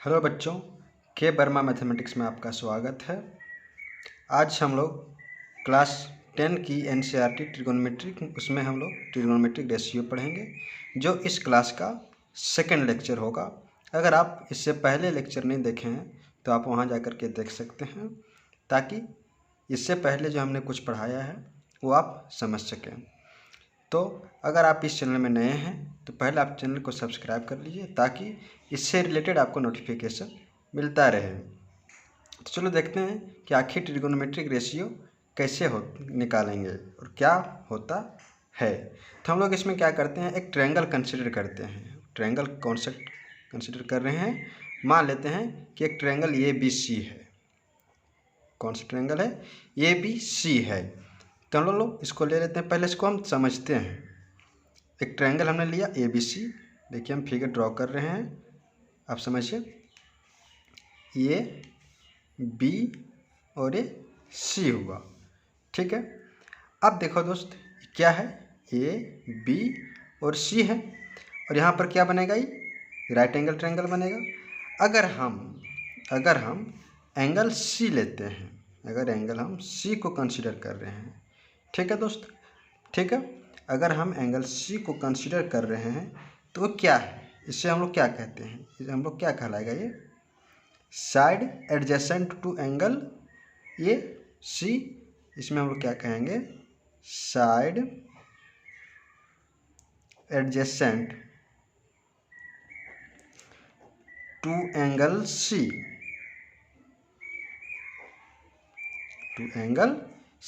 Hello बच्चों, के Verma mathematics में आपका स्वागत है। आज हम लोग क्लास 10 की एनसीईआरटी ट्रिगोनोमेट्रिक उसमें हम लोग ट्रिगोनोमेट्रिक रेशियो पढ़ेंगे, जो इस क्लास का सेकंड लेक्चर होगा। अगर आप इससे पहले लेक्चर नहीं देखे हैं तो आप वहां जाकर के देख सकते हैं, ताकि इससे पहले जो हमने कुछ पढ़ाया है वो आप समझ सकें। तो अगर आप इस चैनल में नए हैं तो पहले आप चैनल को सब्सक्राइब कर लीजिए, ताकि इससे रिलेटेड आपको नोटिफिकेशन मिलता रहे। तो चलो देखते हैं कि आखिर ट्रिगोनोमेट्रिक रेशियो कैसे निकालेंगे और क्या होता है। तो हम लोग इसमें क्या करते हैं, एक ट्रायंगल कंसिडर करते हैं। ट्रायंगल कॉन्सेप्ट कंसिडर कर रहे हैं। मान लेते हैं कि एक ट्रायंगल ABC है। कौन सा ट्रायंगल है? ABC है। तो हम लोग इसको ले लेते हैं। पहले इसको हम समझते हैं। एक ट्रायंगल हमने लिया ABC। देखिए हम फिगर ड्रॉ कर रहे हैं, आप समझिए। ये B और ये C हुआ, ठीक है। अब देखो दोस्त, क्या है? A B और C है, और यहाँ पर क्या बनेगा? ये राइट एंगल ट्रायंगल बनेगा। अगर हम एंगल C लेते हैं, अगर एंगल हम C को कंसीडर कर रहे हैं, ठीक है दोस्त, ठीक है। अगर हम एंगल C को कंसीडर कर रहे हैं तो क्या है? इससे हम लोग क्या कहते हैं? इसे हम लोग क्या कहलाएगा? ये साइड एडजेसेंट टू एंगल ये C। इसमें हम लोग क्या कहेंगे? Side adjacent to angle C, to angle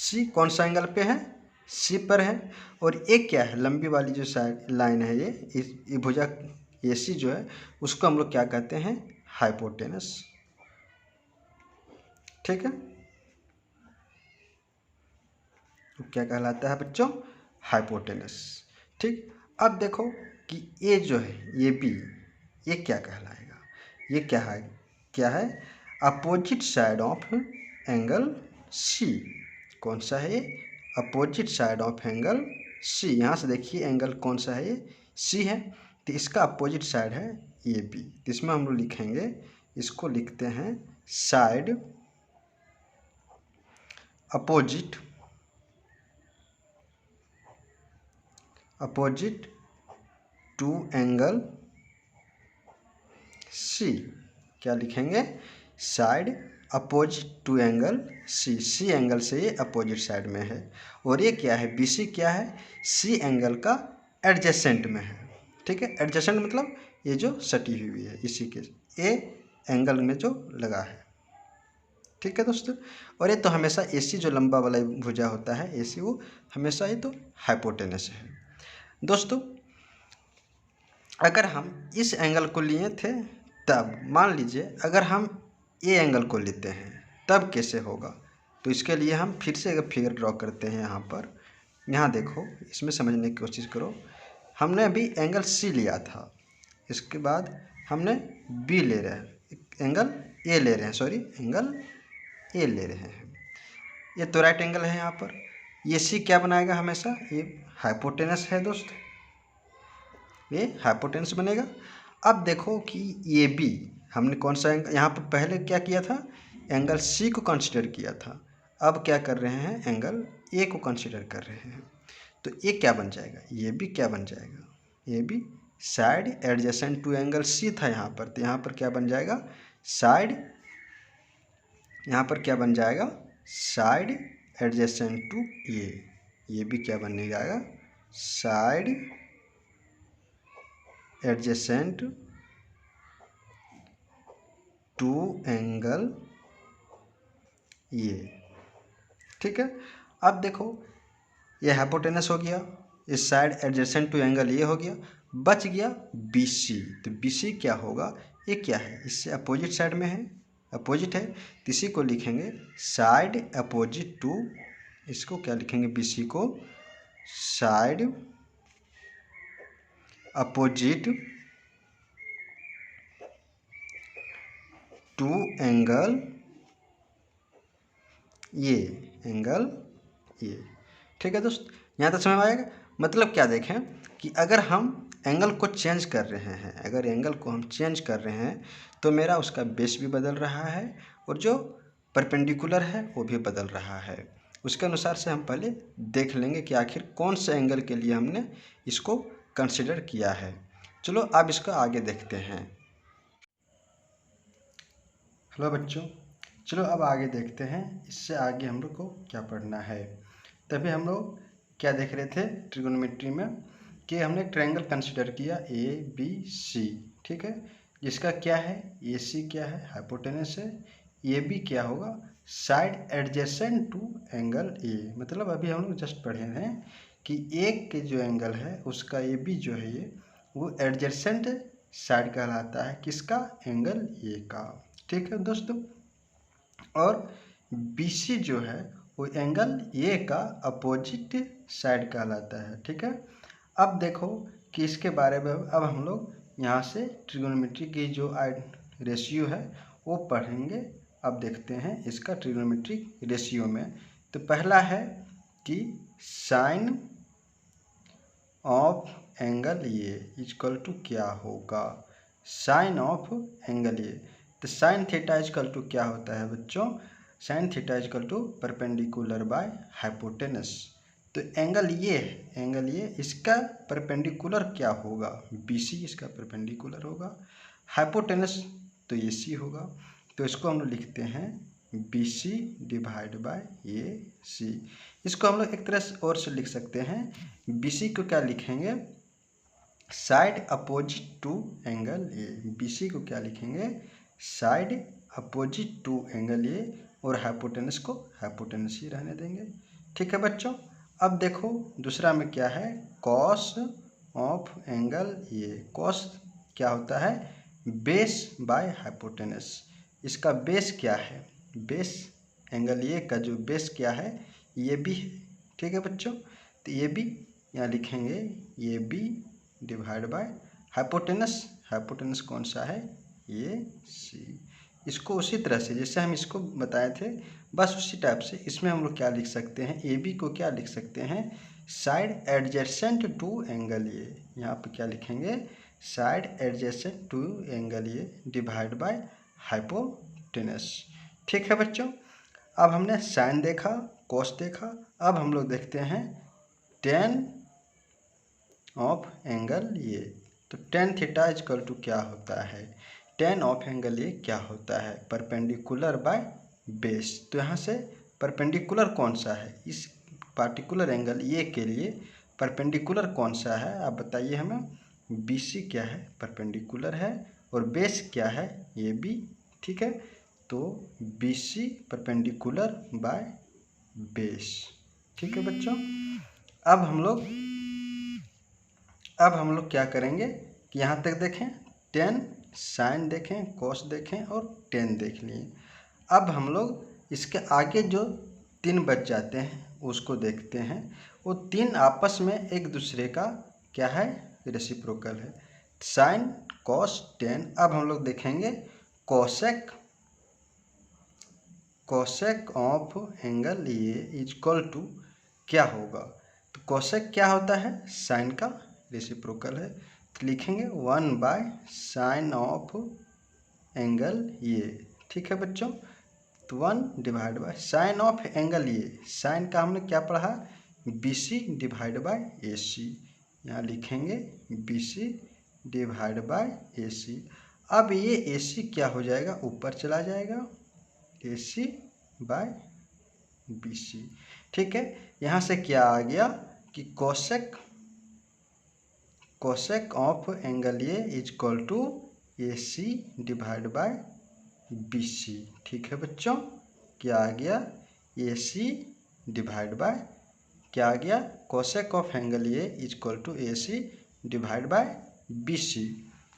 C। कौन सा एंगल पे है? C पर है। और एक क्या है? लंबी वाली जो साइड लाइन है, ये भुजा AC जो है, उसको हम लोग क्या कहते हैं? हाइपोटेनस, ठीक है। तो क्या कहलाता है बच्चों? हाइपोटेनस, ठीक। अब देखो कि ये जो है ये B, ये क्या कहलाएगा? ये क्या है? Opposite side of angle C। कौन सा है ये? Opposite side of angle C। यहाँ से देखिए एंगल कौन सा है? ये C है, तो इसका अपोजिट साइड है ये B। तो इसमें हम लोग लिखेंगे, इसको लिखते हैं side opposite to angle C। क्या लिखेंगे? Side opposite to angle C। C angle से ये अपोजिट साइड में है। और ये क्या है? BC क्या है? C एंगल का एडजेसेंट में है, ठीक है। एडजेसेंट मतलब ये जो सटी हुई है इसी के ए एंगल में जो लगा है, ठीक है दोस्तों। और ये तो हमेशा AC जो लंबा वाला भुजा होता है AC, वो हमेशा ये तो हाइपोटेनस है दोस्तों। अगर हम इस एंगल को लिए थे तब, मान लीजिए अगर हम ये एंगल को लेते हैं तब कैसे होगा? तो इसके लिए हम फिर से एक फिगर ड्रॉ करते हैं। यहाँ पर, यहाँ देखो, इसमें समझने की कोशिश करो। हमने अभी एंगल C लिया था, इसके बाद हमने B ले रहे हैं, एंगल A ले रहे हैं, सॉरी एंगल A ले रहे हैं। ये तो राइट एंगल है। यहाँ पर ये C क्या बनाएगा? हमेशा ये हाइपोटेनस है दोस्त, ये हाइपोटेनस बनेगा। अब देखो कि ये B, हमने कौन सा एंगल यहाँ पर पहले क्या किया था? एंगल C को कंसीडर किया था। अब क्या कर रहे हैं? एंगल A को कंसीडर कर रहे हैं। तो ये क्या बन जाएगा? ये भी क्या बन जाएगा? ये भी side adjacent to angle C था यहाँ पर, तो यहाँ पर क्या बन जाएगा? साइड, यहाँ पर क्या बन जाएगा? साइड एडजेसेंट टू ये भी क्या बनने जाएगा? साइड एडजेसेंट टू एंगल ये, ठीक है। अब देखो ये हाइपोटेनस हो गया, इस साइड एडजेसेंट टू एंगल ये हो गया, बच गया BC। तो BC क्या होगा? ये क्या है? इससे अपोजिट साइड में है, अपोजिट है, तो इसी को लिखेंगे साइड अपोजिट टू, इसको क्या लिखेंगे? BC को साइड अपोजिट टू एंगल ये, एंगल ये, ठीक है दोस्त। यहाँ तक समझ में आएगा? मतलब क्या देखें कि अगर हम एंगल को चेंज कर रहे हैं, अगर एंगल को हम चेंज कर रहे हैं तो मेरा उसका बेस भी बदल रहा है और जो परपेंडिकुलर है वो भी बदल रहा है। उसके अनुसार से हम पहले देख लेंगे कि आखिर कौन से एंगल के लिए हमने इसको कंसिडर किया है। चलो अब इसको आगे देखते हैं। हेलो बच्चों, चलो अब आगे देखते हैं इससे आगे हम लोग को क्या पढ़ना है। तभी हम लोग क्या देख रहे थे ट्रिगोनोमेट्री में कि हमने ट्रायंगल कंसिडर किया ABC, ठीक है, जिसका क्या है AC क्या है हाइपोटेनस है, AB क्या होगा side adjacent to angle A। मतलब अभी हम लोग जस्ट पढ़े हैं कि एक के जो एंगल है उसका AB जो है ये वो एडजेसेंट साइड कहलाता है, किसका एंगल A का, ठीक है दोस्तों। और BC जो है वो एंगल A का अपोजिट साइड कहलाता है, ठीक है। अब देखो कि इसके बारे में अब हम लोग यहाँ से ट्रिगोनोमेट्री की जो रेशियो है वो पढ़ेंगे। अब देखते हैं इसका ट्रिगोनोमेट्रिक रेशियो में। तो पहला है कि sine of angle A equal to क्या होगा, साइन ऑफ एंगल A। तो साइन थीटा इक्वल टू क्या होता है बच्चों, sine theta equal to perpendicular by hypotenuse. तो एंगल ये इसका परपेंडिकुलर क्या होगा BC, इसका परपेंडिकुलर होगा, हाइपोटेनस तो AC होगा। तो इसको हम लोग लिखते हैं BC डिवाइड बाय AC। इसको हम लोग एक तरह से और से लिख सकते हैं, BC को क्या लिखेंगे side opposite to angle A। BC को क्या लिखेंगे side opposite to angle A और हाइपोटेनस को हाइपोटेनस ही रहने देंगे, ठीक है बच्चों। अब देखो दूसरा में क्या है cos of angle A। Cos क्या होता है बेस बाय हाइपोटेनस। इसका बेस क्या है, बेस एंगल A का जो बेस क्या है ये भी है, ठीक है बच्चों। तो ये भी यहाँ लिखेंगे ये भी डिवाइड बाय हाइपोटेनस, हाइपोटेनस कौन सा है ये C। इसको उसी तरह से जैसे हम इसको बताए थे बस उसी टाइप से इसमें हम लोग क्या लिख सकते हैं AB को क्या लिख सकते हैं side adjacent to angle A। यहाँ पे क्या लिखेंगे side adjacent to angle A divide by hypotenuse, ठीक है बच्चों। अब हमने साइन देखा कॉस देखा, अब हम लोग देखते हैं टेन ऑफ एंगल A। तो टेन थीटा इक्वल टू क्या होता है, टेन ऑफ एंगल A क्या होता है परपेंडिकुलर बाय बेस। तो यहाँ से परपेंडिकुलर कौन सा है इस पार्टिकुलर एंगल A के लिए परपेंडिकुलर कौन सा है आप बताइए हमें। BC क्या है परपेंडिकुलर है और बेस क्या है AB, ठीक है। तो BC परपेंडिकुलर बाय बेस, ठीक है बच्चों। अब हम लोग क्या करेंगे कि यहाँ तक देखें टेन साइन देखें कॉस देखें और टेन देख लिए। अब हम लोग इसके आगे जो तीन बच जाते हैं उसको देखते हैं, वो तीन आपस में एक दूसरे का क्या है रेसिप्रोकल है, साइन कॉस टेन। अब हम लोग देखेंगे cosec, cosec of angle A equal to क्या होगा। तो कोसेक क्या होता है साइन का रेसिप्रोकल है, तो लिखेंगे 1 by sine of angle A, ठीक है बच्चों। तो 1 divide by sine of angle A, sine का हमने क्या पढ़ा BC डिवाइड बाय AC। यहाँ लिखेंगे BC डिवाइड बाय AC। अब ये AC क्या हो जाएगा ऊपर चला जाएगा AC बाय BC, ठीक है। यहाँ से क्या आ गया कि cosec, cosec of angle A equal to AC divide by BC, ठीक है बच्चों। क्या आ गया AC डिवाइड बाय क्या आ गया cosec of angle A equal to AC divide by BC।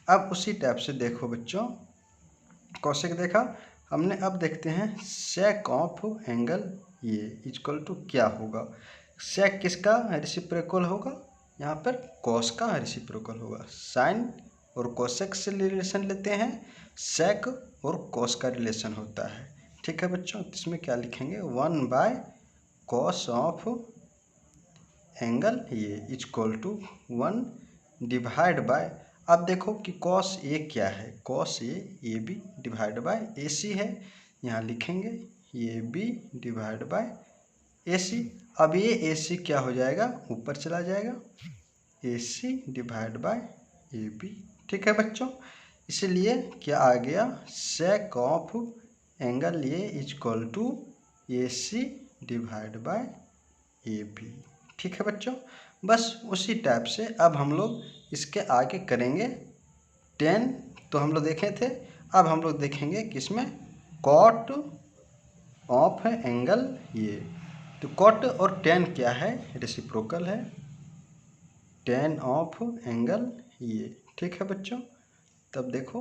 अब उसी टाइप से देखो बच्चों कोसेक देखा हमने, अब देखते हैं sec of angle A equal to क्या होगा। सेक किसका रेसिप्रोकल होगा, यहाँ पर कॉस का रेसिप्रोकल होगा। साइन और कोसेक से रिलेशन लेते हैं, सेक और कॉस का रिलेशन होता है, ठीक है बच्चों। इसमें क्या लिखेंगे 1 by cos of angle A equal to 1 divide by, अब देखो कि कॉस ए क्या है, cos A B divide by A C है, यहाँ लिखेंगे A B divide by A C. अब ये ए सी क्या हो जाएगा, ऊपर चला जाएगा, A C divide by A B. ठीक है बच्चों, इसलिए क्या आ गया, sec of angle A is equal to A C divide by A B. ठीक है बच्चों, बस उसी टाइप से अब हम लोग इसके आगे करेंगे। टेन तो हम लोग देखे थे, अब हम लोग देखेंगे किसमें, कॉट ऑफ एंगल ये। तो कॉट और टेन क्या है, रेसिप्रोकल है, टेन ऑफ एंगल ये। ठीक है बच्चों, तब देखो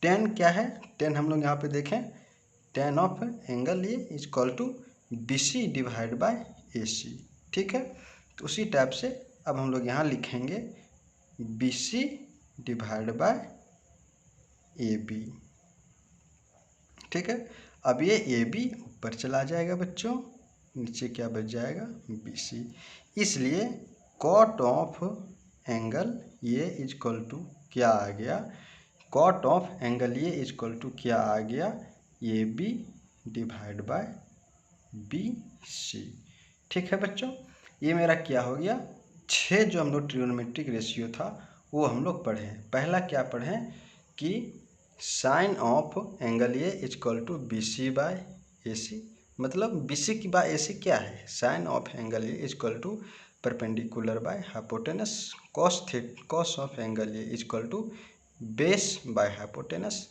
टेन क्या है, टेन हम लोग यहाँ पे देखें, टेन ऑफ एंगल ये is equal to B C divide by A C. ठीक है, तो उसी टाइप से अब हम लोग यहाँ लिखेंगे B C divide by A B. ठीक है, अब ये ए बी ऊपर चला जाएगा बच्चों, नीचे क्या बच जाएगा, बी सी। इसलिए कॉट ऑफ एंगल ये इज इक्वल टू क्या आ गया, कॉट ऑफ एंगल ये इज इक्वल टू क्या आ गया, A B divide by B C. ठीक है बच्चों, ये मेरा क्या हो गया, 6 जो हम लोग ट्रिग्नोमेट्रिक रेशियो था वो हम लोग पढ़े। पहला क्या पढ़े कि sine of angle A is equal to B C by A C, मतलब बी सी की बाय ए सी क्या है, sine of angle A is equal to perpendicular by hypotenuse, cos of angle A is equal to base by hypotenuse,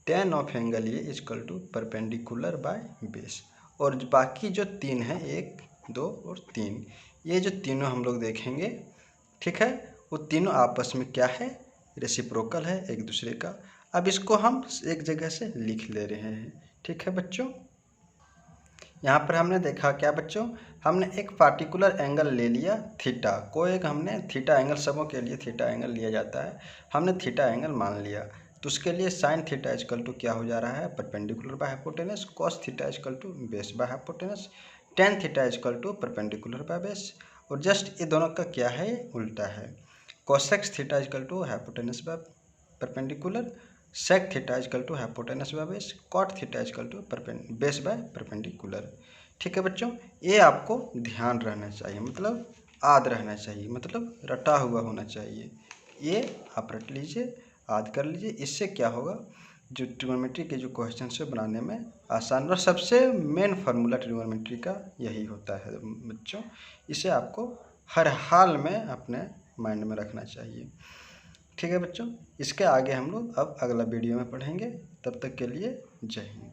tan of angle A is equal to perpendicular by base. और बाकी जो 3 है, 1 2 और 3, ये जो तीनों हम लोग देखेंगे। ठीक है, वो तीनों आपस में क्या है, रेसिप्रोकल है एक दूसरे का। अब इसको हम एक जगह से लिख ले रहे हैं। ठीक है बच्चों, यहाँ पर हमने देखा क्या बच्चों, हमने एक पार्टिकुलर एंगल ले लिया थीटा, कोई एक हमने थीटा एंगल, सबों के लिए थीटा एंगल लिया जाता है, हमने थीटा एंगल मान लिया, तो उसके लिए साइन थीटा इजकल टू क्या हो जा रहा है, perpendicular by hypotenuse, cos theta is equal to base by hypotenuse, tan theta is equal to perpendicular by base. और जस्ट ये दोनों का क्या है, उल्टा है, cosec theta is equal to hypotenuse by perpendicular, sec theta is equal to hypotenuse by base, cot theta is equal to base by perpendicular. ठीक है बच्चों, ये आपको ध्यान रहना चाहिए, मतलब याद रहना चाहिए, मतलब रटा हुआ होना चाहिए। ये आप रट लीजिए, याद कर लीजिए, इससे क्या होगा, जो ट्रिग्नोमेट्री के जो क्वेश्चन से बनाने में आसान, और सबसे मेन फार्मूला ट्रिग्नोमेट्री का यही होता है बच्चों, इसे आपको हर हाल में अपने माइंड में रखना चाहिए। ठीक है बच्चों, इसके आगे हम लोग अब अगला वीडियो में पढ़ेंगे, तब तक के लिए जय हिंद।